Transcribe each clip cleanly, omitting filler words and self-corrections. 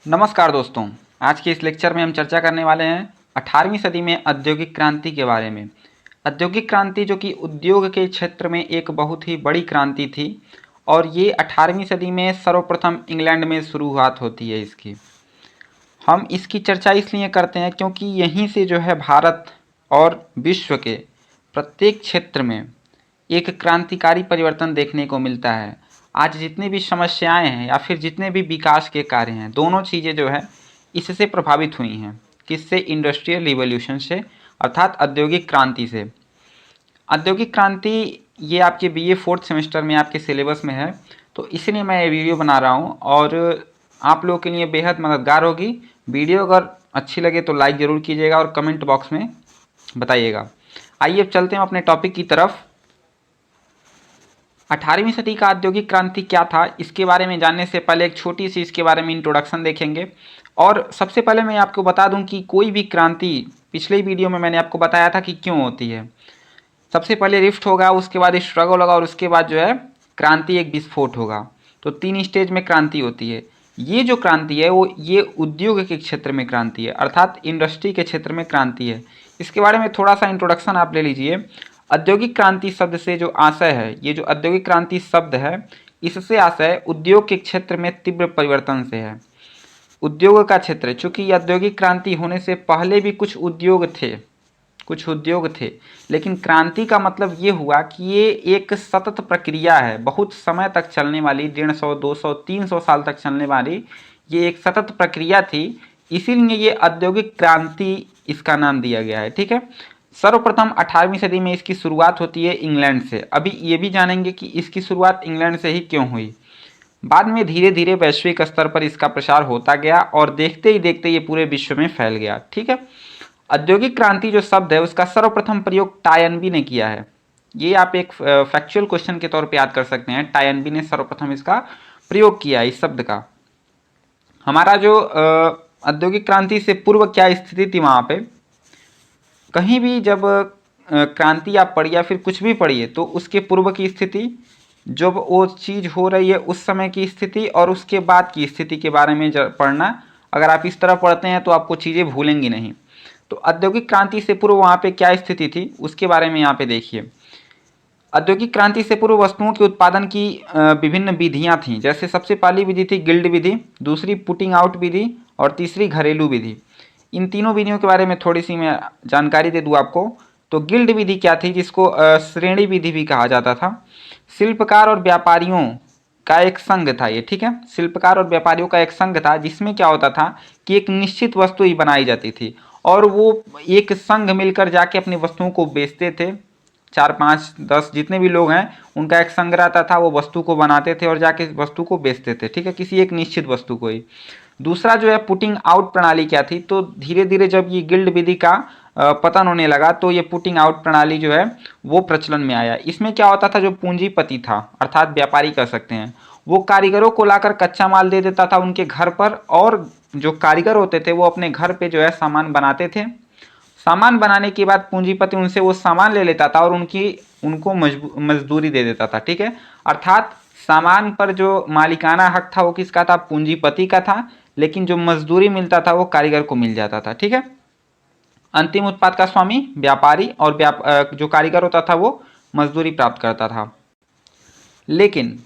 नमस्कार दोस्तों। आज के इस लेक्चर में हम चर्चा करने वाले हैं 18वीं सदी में औद्योगिक क्रांति के बारे में। औद्योगिक क्रांति जो कि उद्योग के क्षेत्र में एक बहुत ही बड़ी क्रांति थी और ये 18वीं सदी में सर्वप्रथम इंग्लैंड में शुरुआत होती है इसकी। हम इसकी चर्चा इसलिए करते हैं क्योंकि यहीं से जो है भारत और विश्व के प्रत्येक क्षेत्र में एक क्रांतिकारी परिवर्तन देखने को मिलता है। आज जितनी भी समस्याएं हैं या फिर जितने भी विकास के कार्य हैं, दोनों चीज़ें जो है इससे प्रभावित हुई हैं। किससे? इंडस्ट्रियल रिवॉल्यूशन से, अर्थात औद्योगिक क्रांति से। औद्योगिक क्रांति ये आपके बीए फोर्थ सेमेस्टर में आपके सिलेबस में है, तो इसलिए मैं ये वीडियो बना रहा हूँ और आप लोगों के लिए बेहद मददगार होगी। वीडियो अगर अच्छी लगे तो लाइक ज़रूर कीजिएगा और कमेंट बॉक्स में बताइएगा। आइए अब चलते हैं अपने टॉपिक की तरफ। 18वीं सदी का औद्योगिक क्रांति क्या था, इसके बारे में जानने से पहले एक छोटी सी इसके बारे में इंट्रोडक्शन देखेंगे। और सबसे पहले मैं आपको बता दूं कि कोई भी क्रांति, पिछले वीडियो में मैंने आपको बताया था कि क्यों होती है। सबसे पहले रिफ्ट होगा, उसके बाद स्ट्रगल होगा और उसके बाद जो है क्रांति, एक विस्फोट होगा। तो 3 स्टेज में क्रांति होती है। ये जो क्रांति है वो ये उद्योग के क्षेत्र में क्रांति है, अर्थात इंडस्ट्री के क्षेत्र में क्रांति है। इसके बारे में थोड़ा सा इंट्रोडक्शन आप ले लीजिए। औद्योगिक क्रांति शब्द से जो आशय है, ये जो औद्योगिक क्रांति शब्द है, इससे आशय उद्योग के क्षेत्र में तीव्र परिवर्तन से है। उद्योग का क्षेत्र, चूँकि औद्योगिक क्रांति होने से पहले भी कुछ उद्योग थे, लेकिन क्रांति का मतलब ये हुआ कि ये एक सतत प्रक्रिया है, बहुत समय तक चलने वाली, 150, 200, 300 साल तक चलने वाली ये एक सतत प्रक्रिया थी। इसीलिए ये औद्योगिक क्रांति इसका नाम दिया गया है। ठीक है। सर्वप्रथम 18वीं सदी में इसकी शुरुआत होती है इंग्लैंड से। अभी ये भी जानेंगे कि इसकी शुरुआत इंग्लैंड से ही क्यों हुई। बाद में धीरे धीरे वैश्विक स्तर पर इसका प्रसार होता गया और देखते ही देखते ये पूरे विश्व में फैल गया। ठीक है। औद्योगिक क्रांति जो शब्द है उसका सर्वप्रथम प्रयोग टायनबी ने किया है। ये आप एक फैक्चुअल क्वेश्चन के तौर पे याद कर सकते हैं। टायनबी ने सर्वप्रथम इसका प्रयोग किया इस शब्द का। हमारा जो औद्योगिक क्रांति से पूर्व क्या स्थिति थी वहाँ पे, कहीं भी जब क्रांति आप पढ़िए या फिर कुछ भी पढ़िए तो उसके पूर्व की स्थिति, जब वो चीज़ हो रही है उस समय की स्थिति और उसके बाद की स्थिति के बारे में पढ़ना। अगर आप इस तरह पढ़ते हैं तो आपको चीज़ें भूलेंगी नहीं। तो औद्योगिक क्रांति से पूर्व वहाँ पे क्या स्थिति थी उसके बारे में यहाँ पे देखिए। औद्योगिक क्रांति से पूर्व वस्तुओं के उत्पादन की विभिन्न विधियाँ थीं। जैसे सबसे पहली विधि थी गिल्ड विधि, दूसरी पुटिंग आउट विधि और तीसरी घरेलू विधि। इन तीनों विधियों के बारे में थोड़ी सी मैं जानकारी दे दूँ आपको। तो गिल्ड विधि क्या थी, जिसको श्रेणी विधि भी कहा जाता था। शिल्पकार और व्यापारियों का एक संघ था ये। ठीक है। शिल्पकार और व्यापारियों का एक संघ था जिसमें क्या होता था कि एक निश्चित वस्तु ही बनाई जाती थी और वो एक संघ मिलकर जाके अपनी वस्तुओं को बेचते थे। 4, 5, 10 जितने भी लोग हैं उनका एक संघ रहता था, वो वस्तु को बनाते थे और जाके वस्तु को बेचते थे। ठीक है। किसी एक निश्चित वस्तु को ही। दूसरा जो है पुटिंग आउट प्रणाली क्या थी, तो धीरे धीरे जब ये गिल्ड विधि का पतन होने लगा तो ये पुटिंग आउट प्रणाली जो है वो प्रचलन में आया। इसमें क्या होता था, जो पूंजीपति था अर्थात व्यापारी कह सकते हैं, वो कारीगरों को लाकर कच्चा माल दे देता था उनके घर पर और जो कारीगर होते थे वो अपने घर पे जो है सामान बनाते थे। सामान बनाने के बाद पूंजीपति उनसे वो सामान ले लेता था और उनको मजदूरी दे देता था। ठीक है। अर्थात सामान पर जो मालिकाना हक था वो किसका था? पूंजीपति का था, लेकिन जो मजदूरी मिलता था वो कारीगर को मिल जाता था। ठीक है। अंतिम उत्पाद का स्वामी व्यापारी और जो कारीगर होता था वो मजदूरी प्राप्त करता था। लेकिन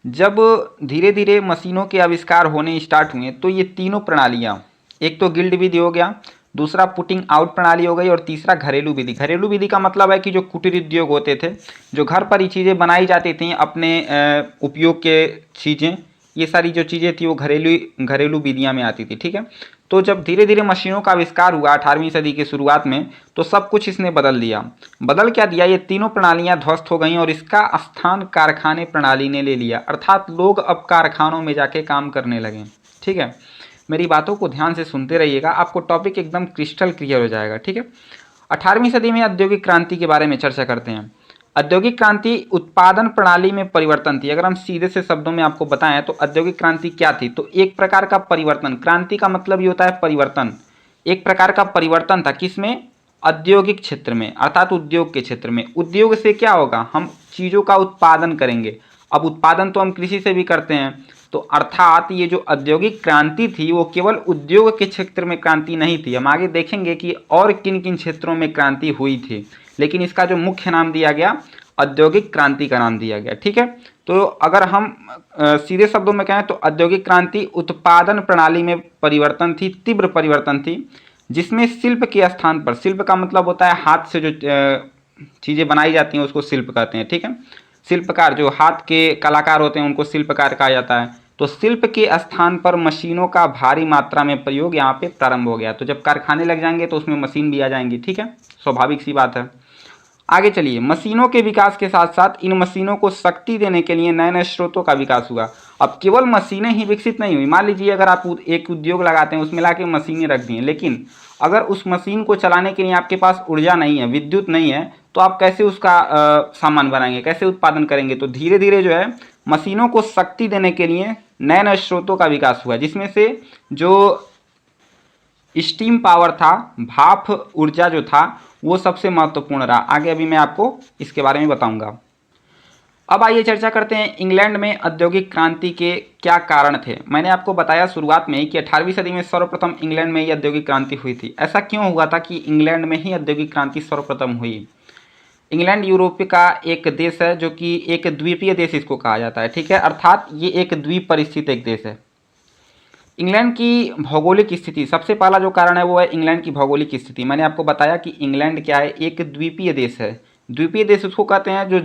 जब धीरे धीरे मशीनों के आविष्कार होने स्टार्ट हुए तो ये तीनों प्रणालियाँ, एक तो गिल्ड विधि हो गया, दूसरा पुटिंग आउट प्रणाली हो गई और तीसरा घरेलू विधि। घरेलू विधि का मतलब है कि जो कुटीर उद्योग होते थे, जो घर पर ही चीज़ें बनाई जाती थी अपने उपयोग के चीज़ें, ये सारी जो चीज़ें थी वो घरेलू विधियाँ में आती थी। ठीक है। तो जब धीरे धीरे मशीनों का आविष्कार हुआ 18वीं सदी की शुरुआत में, तो सब कुछ इसने बदल दिया। बदल क्या दिया? ये तीनों प्रणालियाँ ध्वस्त हो गईं और इसका स्थान कारखाने प्रणाली ने ले लिया। अर्थात लोग अब कारखानों में जाके काम करने लगे। ठीक है। मेरी बातों को ध्यान से सुनते रहिएगा, आपको टॉपिक एकदम क्रिस्टल क्लियर हो जाएगा। ठीक है। 18वीं सदी में औद्योगिक क्रांति के बारे में चर्चा करते हैं। औद्योगिक क्रांति उत्पादन प्रणाली में परिवर्तन थी। अगर हम सीधे से शब्दों में आपको बताएं तो औद्योगिक क्रांति क्या थी, तो एक प्रकार का परिवर्तन। क्रांति का मतलब ये होता है परिवर्तन। एक प्रकार का परिवर्तन था किसमें? औद्योगिक क्षेत्र में, अर्थात उद्योग के क्षेत्र में। उद्योग से क्या होगा? हम चीज़ों का उत्पादन करेंगे। अब उत्पादन तो हम कृषि से भी करते हैं, तो अर्थात ये जो औद्योगिक क्रांति थी वो केवल उद्योग के क्षेत्र में क्रांति नहीं थी। हम आगे देखेंगे कि और किन किन क्षेत्रों में क्रांति हुई थी, लेकिन इसका जो मुख्य नाम दिया गया औद्योगिक क्रांति का नाम दिया गया। ठीक है, तो अगर हम सीधे शब्दों में कहें तो औद्योगिक क्रांति उत्पादन प्रणाली में परिवर्तन थी, तीव्र परिवर्तन थी, जिसमें शिल्प के स्थान पर, शिल्प का मतलब होता है हाथ से जो चीज़ें बनाई जाती हैं उसको शिल्प कहते हैं। ठीक है, शिल्पकार जो हाथ के कलाकार होते हैं उनको शिल्पकार कहा जाता है। तो शिल्प के स्थान पर मशीनों का भारी मात्रा में प्रयोग यहाँ पे प्रारंभ हो गया। तो जब कारखाने लग जाएंगे तो उसमें मशीन भी आ जाएंगी। ठीक है, स्वाभाविक सी बात है। आगे चलिए, मशीनों के विकास के साथ साथ इन मशीनों को शक्ति देने के लिए नए नए स्रोतों का विकास हुआ। अब केवल मशीनें ही विकसित नहीं हुई। मान लीजिए अगर आप एक उद्योग लगाते हैं, उसमें लाके मशीनें रख दी हैं, लेकिन अगर उस मशीन को चलाने के लिए आपके पास ऊर्जा नहीं है, विद्युत नहीं है, तो आप कैसे उसका सामान बनाएंगे, कैसे उत्पादन करेंगे। तो धीरे धीरे जो है मशीनों को शक्ति देने के लिए नए नए स्रोतों का विकास हुआ, जिसमें से जो स्टीम पावर था, भाप ऊर्जा जो था, वो सबसे महत्वपूर्ण रहा। आगे अभी मैं आपको इसके बारे में बताऊंगा। अब आइए चर्चा करते हैं इंग्लैंड में औद्योगिक क्रांति के क्या कारण थे। मैंने आपको बताया शुरुआत में ही कि 18वीं सदी में सर्वप्रथम इंग्लैंड में ही औद्योगिक क्रांति हुई थी। ऐसा क्यों हुआ था कि इंग्लैंड में ही औद्योगिक क्रांति सर्वप्रथम हुई। इंग्लैंड यूरोप का एक देश है, जो कि एक द्वीपीय देश इसको कहा जाता है। ठीक है, अर्थात ये एक द्वीप पर स्थित एक देश है। इंग्लैंड की भौगोलिक स्थिति, सबसे पहला जो कारण है वो है इंग्लैंड की भौगोलिक स्थिति। मैंने आपको बताया कि इंग्लैंड क्या है, एक द्वीपीय देश है। द्वीपीय देश उसको कहते हैं जो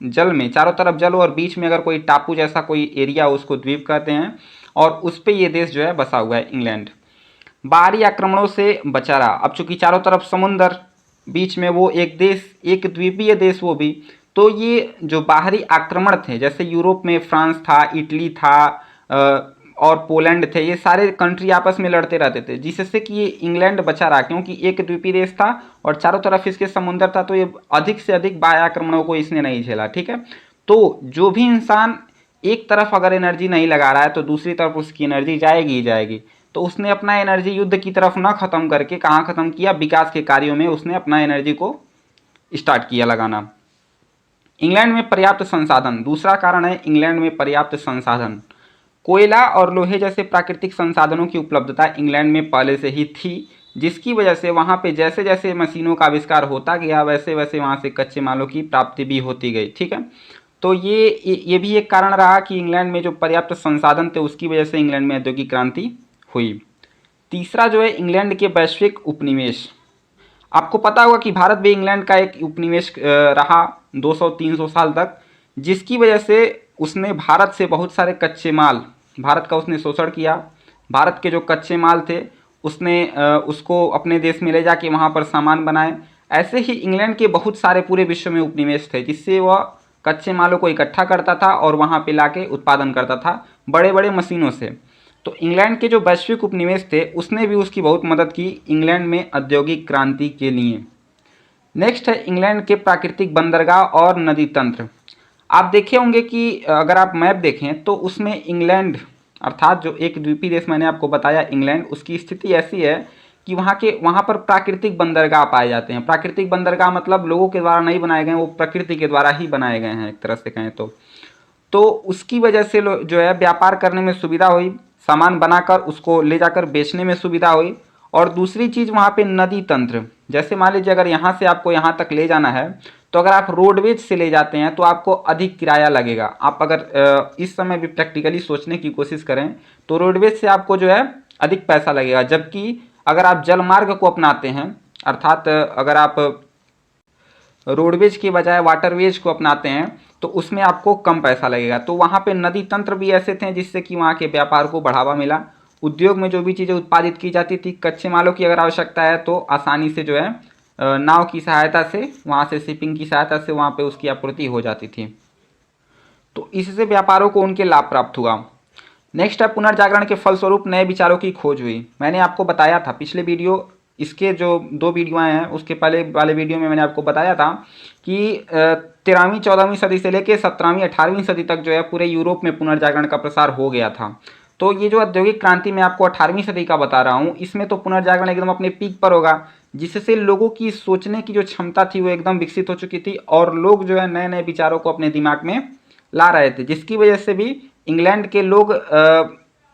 जल में चारों तरफ जल हो और बीच में अगर कोई टापू जैसा कोई एरिया हो, उसको द्वीप कहते हैं, और उस पर ये देश जो है बसा हुआ है इंग्लैंड। बाहरी आक्रमणों से बचा रहा। अब चूंकि चारों तरफ समुंदर, बीच में वो एक देश, एक द्वीपीय देश वो भी, तो ये जो बाहरी आक्रमण थे, जैसे यूरोप में फ्रांस था, इटली था और पोलैंड थे, ये सारे कंट्री आपस में लड़ते रहते थे, जिससे कि ये इंग्लैंड बचा रहा, क्योंकि एक द्वीपीय देश था और चारों तरफ इसके समुंदर था, तो ये अधिक से अधिक बाह्य आक्रमणों को इसने नहीं झेला। ठीक है, तो जो भी इंसान एक तरफ अगर एनर्जी नहीं लगा रहा है तो दूसरी तरफ उसकी एनर्जी जाएगी ही जाएगी। तो उसने अपना एनर्जी युद्ध की तरफ ना खत्म करके कहाँ खत्म किया, विकास के कार्यों में उसने अपना एनर्जी को स्टार्ट किया लगाना। इंग्लैंड में पर्याप्त संसाधन, दूसरा कारण है इंग्लैंड में पर्याप्त संसाधन। कोयला और लोहे जैसे प्राकृतिक संसाधनों की उपलब्धता इंग्लैंड में पहले से ही थी, जिसकी वजह से वहाँ पे जैसे जैसे मशीनों का आविष्कार होता गया, वैसे वैसे वहाँ से कच्चे मालों की प्राप्ति भी होती गई। ठीक है, तो ये भी एक कारण रहा कि इंग्लैंड में जो पर्याप्त संसाधन थे उसकी वजह से इंग्लैंड में औद्योगिक क्रांति हुई। तीसरा जो है इंग्लैंड के वैश्विक उपनिवेश। आपको पता होगा कि भारत भी इंग्लैंड का एक उपनिवेश रहा 200-300 साल तक, जिसकी वजह से उसने भारत से बहुत सारे कच्चे माल, भारत का उसने शोषण किया। भारत के जो कच्चे माल थे उसने उसको अपने देश में ले जाके वहाँ पर सामान बनाए। ऐसे ही इंग्लैंड के बहुत सारे पूरे विश्व में उपनिवेश थे, जिससे वह कच्चे मालों को इकट्ठा करता था और वहाँ पे लाके उत्पादन करता था बड़े बड़े मशीनों से। तो इंग्लैंड के जो वैश्विक उपनिवेश थे उसने भी उसकी बहुत मदद की इंग्लैंड में औद्योगिक क्रांति के लिए। नेक्स्ट है इंग्लैंड के प्राकृतिक बंदरगाह और नदी तंत्र। आप देखे होंगे कि अगर आप मैप देखें तो उसमें इंग्लैंड, अर्थात जो एक द्वीपीय देश मैंने आपको बताया इंग्लैंड, उसकी स्थिति ऐसी है कि वहाँ पर प्राकृतिक बंदरगाह पाए जाते हैं। प्राकृतिक बंदरगाह मतलब लोगों के द्वारा नहीं बनाए गए, वो प्रकृति के द्वारा ही बनाए गए हैं एक तरह से कहें तो उसकी वजह से जो है व्यापार करने में सुविधा हुई, सामान बनाकर उसको ले जाकर बेचने में सुविधा हुई। और दूसरी चीज़ वहाँ पे नदी तंत्र, जैसे मान लीजिए अगर यहाँ से आपको यहाँ तक ले जाना है तो अगर आप रोडवेज से ले जाते हैं तो आपको अधिक किराया लगेगा। आप अगर इस समय भी प्रैक्टिकली सोचने की कोशिश करें तो रोडवेज से आपको जो है अधिक पैसा लगेगा, जबकि अगर आप जल मार्ग को अपनाते हैं, अर्थात अगर आप रोडवेज के बजाय वाटरवेज को अपनाते हैं तो उसमें आपको कम पैसा लगेगा। तो वहाँ पे नदी तंत्र भी ऐसे थे जिससे कि वहाँ के व्यापार को बढ़ावा मिला। उद्योग में जो भी चीज़ें उत्पादित की जाती थी, कच्चे मालों की अगर आवश्यकता है तो आसानी से जो है नाव की सहायता से, वहाँ से शिपिंग की सहायता से वहाँ पे उसकी आपूर्ति हो जाती थी। तो इससे व्यापारों को उनके लाभ प्राप्त हुआ। नेक्स्ट है पुनर्जागरण के फलस्वरूप नए विचारों की खोज हुई। मैंने आपको बताया था पिछले वीडियो, इसके जो 2 वीडियो आए हैं उसके पहले वाले वीडियो में मैंने आपको बताया था कि 13वीं-14वीं सदी से लेकर 17वीं-18वीं सदी तक जो है पूरे यूरोप में पुनर्जागरण का प्रसार हो गया था। तो ये जो औद्योगिक क्रांति मैं आपको 18वीं सदी का बता रहा हूँ, इसमें तो पुनर्जागरण एकदम अपने पीक पर होगा, जिससे लोगों की सोचने की जो क्षमता थी वो एकदम विकसित हो चुकी थी और लोग जो है नए नए विचारों को अपने दिमाग में ला रहे थे, जिसकी वजह से भी इंग्लैंड के लोग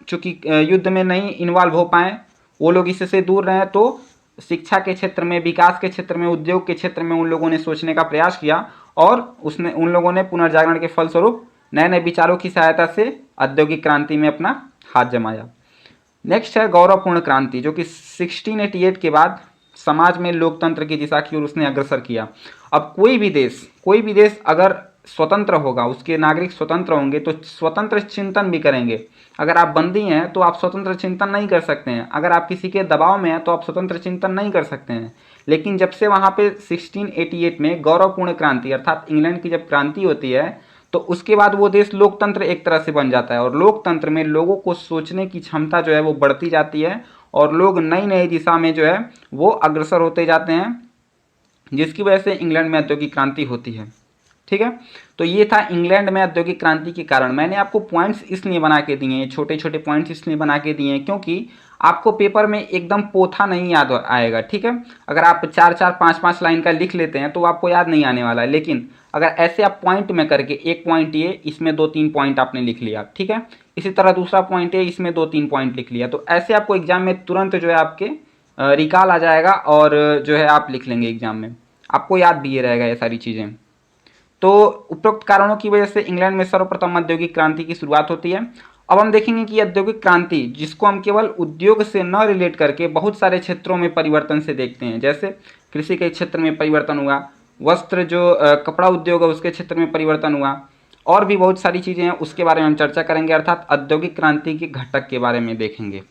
चूँकि युद्ध में नहीं इन्वॉल्व हो पाए, वो लोग इससे दूर रहे, तो शिक्षा के क्षेत्र में, विकास के क्षेत्र में, उद्योग के क्षेत्र में उन लोगों ने सोचने का प्रयास किया और उन लोगों ने पुनर्जागरण के फलस्वरूप नए नए विचारों की सहायता से औद्योगिक क्रांति में अपना हाथ जमाया। नेक्स्ट है गौरवपूर्ण क्रांति, जो कि 1688 के बाद समाज में लोकतंत्र की दिशा की ओर उसने अग्रसर किया। अब कोई भी देश अगर स्वतंत्र होगा, उसके नागरिक स्वतंत्र होंगे तो स्वतंत्र चिंतन भी करेंगे। अगर आप बंदी हैं तो आप स्वतंत्र चिंतन नहीं कर सकते हैं, अगर आप किसी के दबाव में हैं तो आप स्वतंत्र चिंतन नहीं कर सकते हैं। लेकिन जब से वहाँ पे 1688 में गौरवपूर्ण क्रांति अर्थात इंग्लैंड की जब क्रांति होती है तो उसके बाद वो देश लोकतंत्र एक तरह से बन जाता है और लोकतंत्र में लोगों को सोचने की क्षमता जो है वो बढ़ती जाती है और लोग नई नई दिशा में जो है वो अग्रसर होते जाते हैं, जिसकी वजह से इंग्लैंड में औद्योगिक क्रांति होती है। ठीक है, तो ये था इंग्लैंड में औद्योगिक क्रांति के कारण। मैंने आपको पॉइंट्स इसलिए बना के दिए हैं, छोटे छोटे पॉइंट्स इसलिए बना के दिए हैं क्योंकि आपको पेपर में एकदम पोथा नहीं याद आएगा। ठीक है, अगर आप 4-4, 5-5 लाइन का लिख लेते हैं तो आपको याद नहीं आने वाला है, लेकिन अगर ऐसे आप पॉइंट में करके एक पॉइंट ये, इसमें 2-3 पॉइंट आपने लिख लिया, ठीक है, इसी तरह दूसरा पॉइंट है, इसमें 2-3 पॉइंट लिख लिया, तो ऐसे आपको एग्जाम में तुरंत जो है आपके रिकॉल आ जाएगा और जो है आप लिख लेंगे एग्जाम में, आपको याद भी ये रहेगा ये सारी चीज़ें। तो उपरोक्त कारणों की वजह से इंग्लैंड में सर्वप्रथम औद्योगिक क्रांति की शुरुआत होती है। अब हम देखेंगे कि औद्योगिक क्रांति, जिसको हम केवल उद्योग से न रिलेट करके बहुत सारे क्षेत्रों में परिवर्तन से देखते हैं, जैसे कृषि के क्षेत्र में परिवर्तन हुआ, वस्त्र जो कपड़ा उद्योग है उसके क्षेत्र में परिवर्तन हुआ, और भी बहुत सारी चीज़ें हैं, उसके बारे में हम चर्चा करेंगे, अर्थात औद्योगिक क्रांति के घटक के बारे में देखेंगे।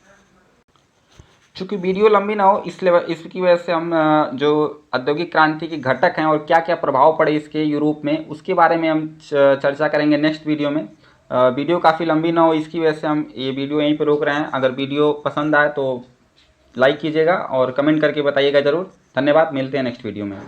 चूँकि वीडियो लंबी ना हो इसलिए इसकी वजह से हम जो औद्योगिक क्रांति के घटक हैं और क्या क्या प्रभाव पड़े इसके यूरोप में, उसके बारे में हम चर्चा करेंगे नेक्स्ट वीडियो में। वीडियो काफ़ी लंबी ना हो इसकी वजह से हम ये वीडियो यहीं पर रोक रहे हैं। अगर वीडियो पसंद आए तो लाइक कीजिएगा और कमेंट करके बताइएगा ज़रूर। धन्यवाद, मिलते हैं नेक्स्ट वीडियो में।